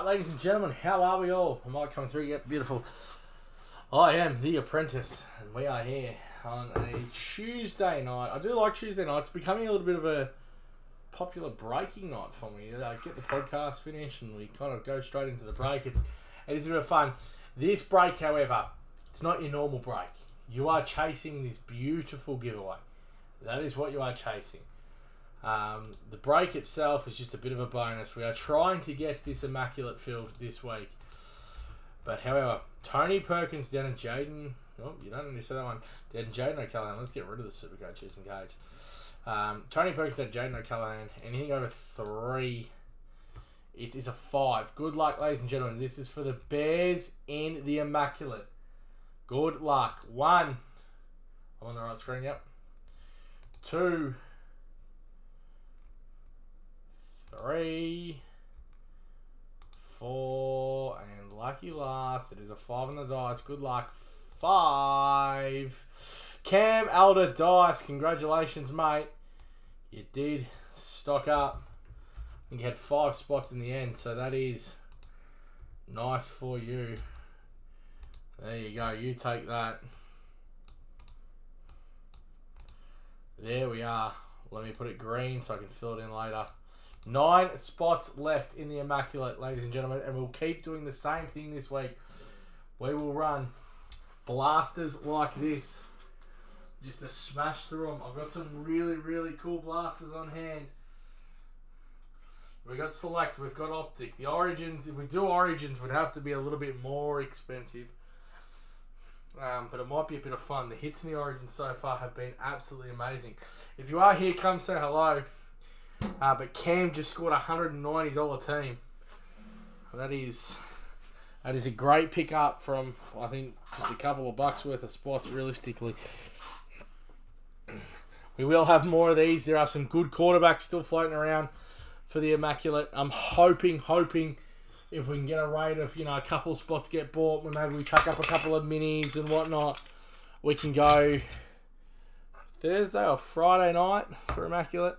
ladies and gentlemen, how are we all? I might come through yet. Beautiful. I am the apprentice, and we are here on a Tuesday night. I do like Tuesday nights. It's becoming a little bit of a popular breaking night for me. I get the podcast finished, and we kind of go straight into the break. It is a bit of fun. This break, however, it's not your normal break. You are chasing this beautiful giveaway. That is what you are chasing. The break itself is just a bit of a bonus. We are trying to get this immaculate field this week. But however, Tony Perkins down and Jaden... Oh, you don't need to say that one. Down Jaden O'Callaghan. Let's get rid of the Supercoach Cheese and Cage. Tony Perkins and Jaden O'Callaghan. Anything over 3, it is a 5. Good luck, ladies and gentlemen. This is for the Bears in the immaculate. Good luck. 1. I'm on the right screen, yep. 2... 3, 4, and lucky last. It is a 5 on the dice. Good luck. 5. Cam Alder-Dice. Congratulations, mate. You did stock up. I think you had 5 spots in the end, so that is nice for you. There you go. You take that. There we are. Let me put it green so I can fill it in later. 9 spots left in the immaculate, ladies and gentlemen, and we'll keep doing the same thing this week. We will run blasters like this just to smash through them. I've got some really, really cool blasters on hand. We've got Select, we've got Optic. The Origins, if we do Origins, would have to be a little bit more expensive. But it might be a bit of fun. The hits in the Origins so far have been absolutely amazing. If you are here, come say hello. But Cam just scored a $190 team. That is a great pickup from, I think, just a couple of bucks worth of spots, realistically. We will have more of these. There are some good quarterbacks still floating around for the immaculate. I'm hoping if we can get a rate of, a couple of spots get bought, maybe we chuck up a couple of minis and whatnot, we can go Thursday or Friday night for immaculate.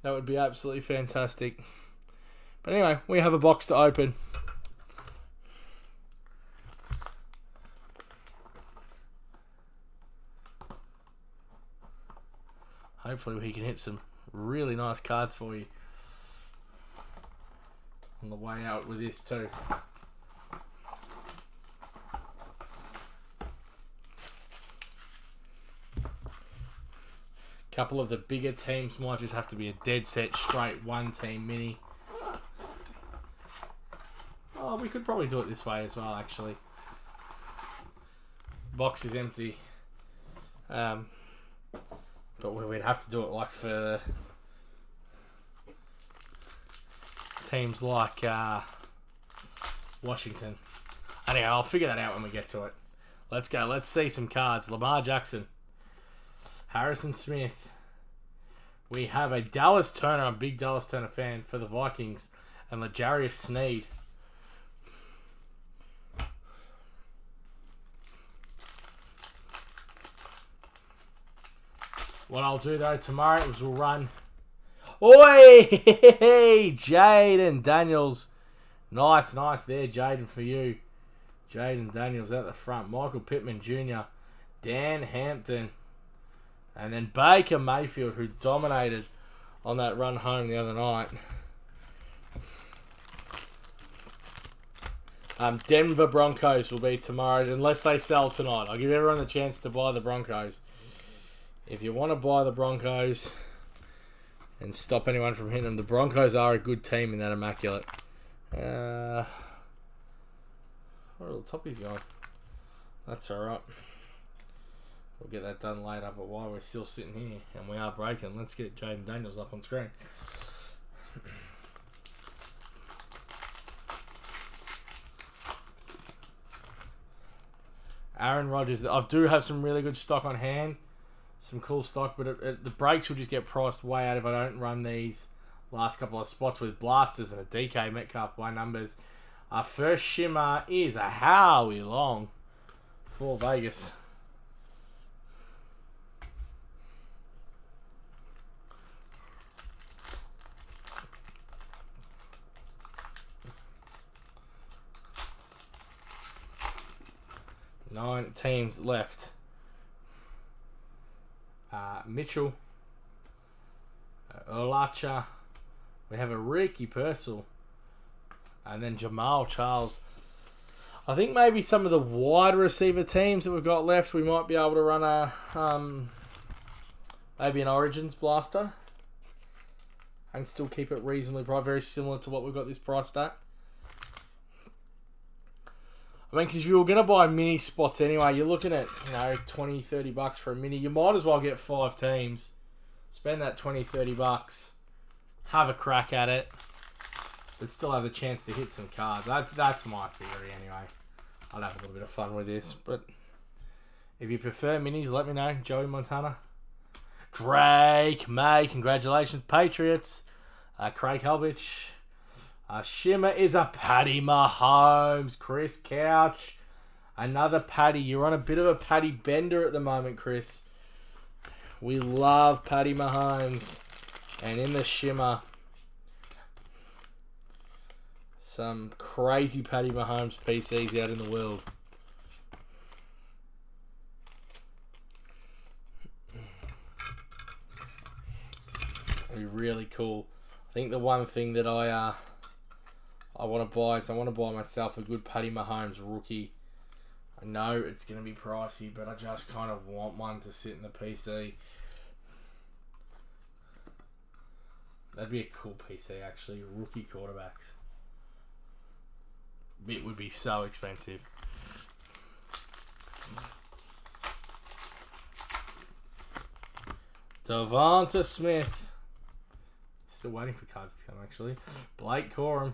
That would be absolutely fantastic. But anyway, we have a box to open. Hopefully we can hit some really nice cards for you on the way out with this too. Couple of the bigger teams might just have to be a dead set straight 1-team mini. Oh, we could probably do it this way as well, actually. Box is empty. But we'd have to do it like for teams like Washington. Anyway, I'll figure that out when we get to it. Let's go. Let's see some cards. Lamar Jackson. Harrison Smith. We have a Dallas Turner, a big Dallas Turner fan for the Vikings, and L'Jarius Sneed. What I'll do though tomorrow is we'll run. Oi! Jaden Daniels. Nice there, Jaden, for you. Jaden Daniels out the front. Michael Pittman Jr. Dan Hampton. And then Baker Mayfield, who dominated on that run home the other night. Denver Broncos will be tomorrow, unless they sell tonight. I'll give everyone the chance to buy the Broncos. If you want to buy the Broncos and stop anyone from hitting them, the Broncos are a good team in that immaculate. Where the top is going? That's alright. We'll get that done later, but while we're still sitting here and we are breaking, let's get Jaden Daniels up on screen. Aaron Rodgers. I do have some really good stock on hand. Some cool stock, but the breaks will just get priced way out if I don't run these last couple of spots with blasters and a DK Metcalf by numbers. Our first shimmer is a Howie Long for Vegas. 9 teams left. Mitchell, Olacha, we have a Ricky Purcell, and then Jamal Charles. I think maybe some of the wide receiver teams that we've got left, we might be able to run a maybe an Origins blaster and still keep it reasonably priced, very similar to what we've got this priced at. I mean, because you were going to buy mini spots anyway, you're looking at, you know, 20, 30 bucks for a mini. You might as well get 5 teams, spend that 20, 30 bucks, have a crack at it, but still have the chance to hit some cards. That's my theory anyway. I'd have a little bit of fun with this, but if you prefer minis, let me know. Joey Montana. Drake May, congratulations. Patriots. Craig Helbich. Shimmer is a Patty Mahomes. Chris Couch. Another Patty. You're on a bit of a Patty bender at the moment, Chris. We love Patty Mahomes. And in the Shimmer, some crazy Patty Mahomes PCs out in the world. Be really cool. I think the one thing that I want to buy is I want to buy myself a good Patty Mahomes rookie. I know it's going to be pricey, but I just kind of want one to sit in the PC. That'd be a cool PC, actually. Rookie quarterbacks. It would be so expensive. Devonta Smith. Still waiting for cards to come, actually. Blake Corum.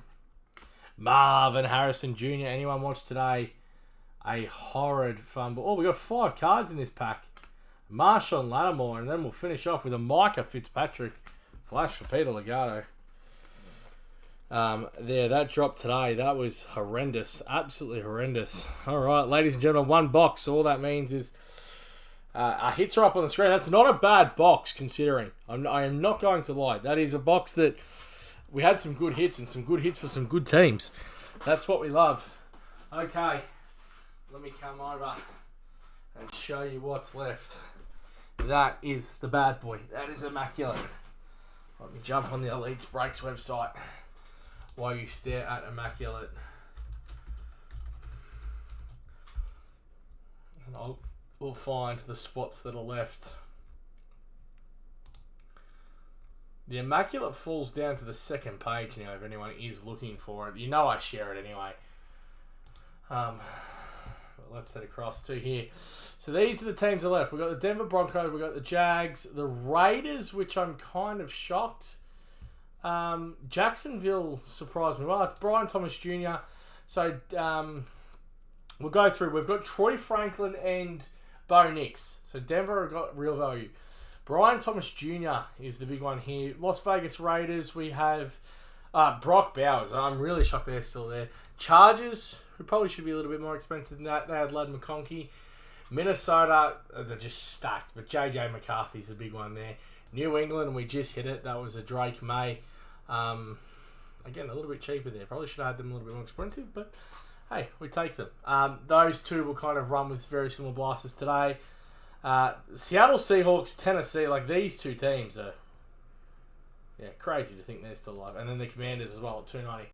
Marvin Harrison Jr. Anyone watch today? A horrid fumble. Oh, we got 5 cards in this pack. Marshawn Lattimore, and then we'll finish off with a Micah Fitzpatrick. Flash for Peter Legato. There, that dropped today. That was horrendous. Absolutely horrendous. Alright, ladies and gentlemen, 1 box. All that means is our hits are up on the screen. That's not a bad box, considering. I am not going to lie. That is a box that we had some good hits and some good hits for some good teams. That's what we love. Okay, let me come over and show you what's left. That is the bad boy. That is immaculate. Let me jump on the Elites Breaks website while you stare at immaculate. And we'll find the spots that are left. The immaculate falls down to the second page now if anyone is looking for it. You know I share it anyway. But let's head across to here. So these are the teams that are left. We've got the Denver Broncos, we've got the Jags, the Raiders, which I'm kind of shocked. Jacksonville surprised me. Well, it's Brian Thomas Jr. So we'll go through. We've got Troy Franklin and Bo Nix. So Denver have got real value. Brian Thomas Jr. is the big one here. Las Vegas Raiders, we have Brock Bowers. I'm really shocked they're still there. Chargers, who probably should be a little bit more expensive than that. They had Ladd McConkey. Minnesota, they're just stacked. But JJ McCarthy's the big one there. New England, we just hit it. That was a Drake May. Again, a little bit cheaper there. Probably should have had them a little bit more expensive, but hey, we take them. Those two will kind of run with very similar blasters today. Seattle Seahawks, Tennessee, like these two teams are crazy to think they're still alive. And then the Commanders as well at $2.90.